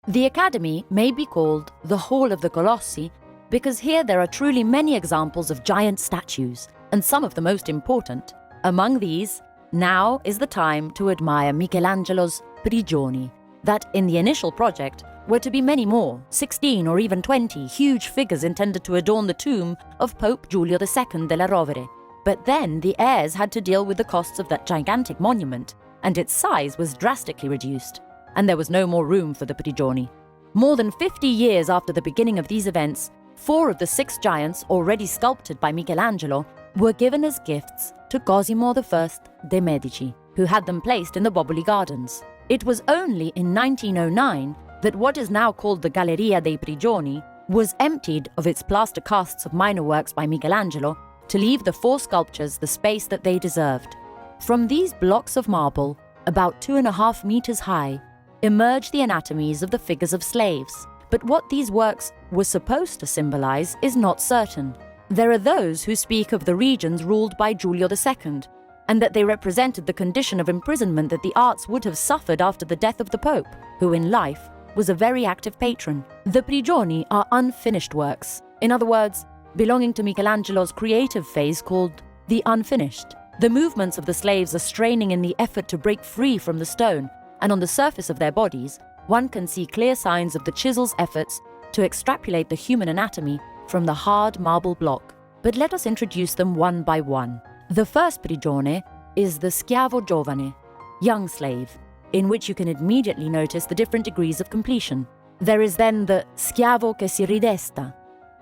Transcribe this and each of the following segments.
The Academy may be called the Hall of the Colossi because here there are truly many examples of giant statues, and some of the most important. Among these, now is the time to admire Michelangelo's Prigioni, that in the initial project were to be many more, 16 or even 20 huge figures intended to adorn the tomb of Pope Giulio II della Rovere. But then the heirs had to deal with the costs of that gigantic monument, and its size was drastically reduced, and there was no more room for the Prigioni. More than 50 years after the beginning of these events, 4 of the 6 giants already sculpted by Michelangelo were given as gifts to Cosimo I de' Medici, who had them placed in the Boboli Gardens. It was only in 1909 that what is now called the Galleria dei Prigioni was emptied of its plaster casts of minor works by Michelangelo to leave the 4 sculptures the space that they deserved. From these blocks of marble, about 2.5 meters high, emerged the anatomies of the figures of slaves. But what these works were supposed to symbolize is not certain. There are those who speak of the regions ruled by Giulio II, and that they represented the condition of imprisonment that the arts would have suffered after the death of the Pope, who in life was a very active patron. The Prigioni are unfinished works, in other words, belonging to Michelangelo's creative phase called the unfinished. The movements of the slaves are straining in the effort to break free from the stone, and on the surface of their bodies, one can see clear signs of the chisel's efforts to extrapolate the human anatomy from the hard marble block. But let us introduce them one by one. The first Prigione is the Schiavo Giovane, young slave, in which you can immediately notice the different degrees of completion. There is then the Schiavo che si ridesta,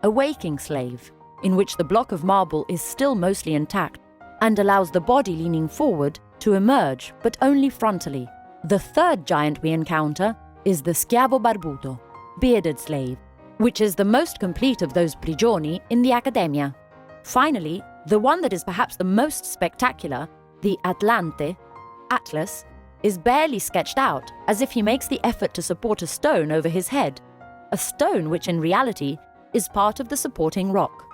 a waking slave, in which the block of marble is still mostly intact and allows the body leaning forward to emerge, but only frontally. The third giant we encounter is the Schiavo Barbuto, bearded slave, which is the most complete of those Prigioni in the Accademia. Finally, the one that is perhaps the most spectacular, the Atlante, Atlas, is barely sketched out, as if he makes the effort to support a stone over his head, a stone which in reality is part of the supporting rock.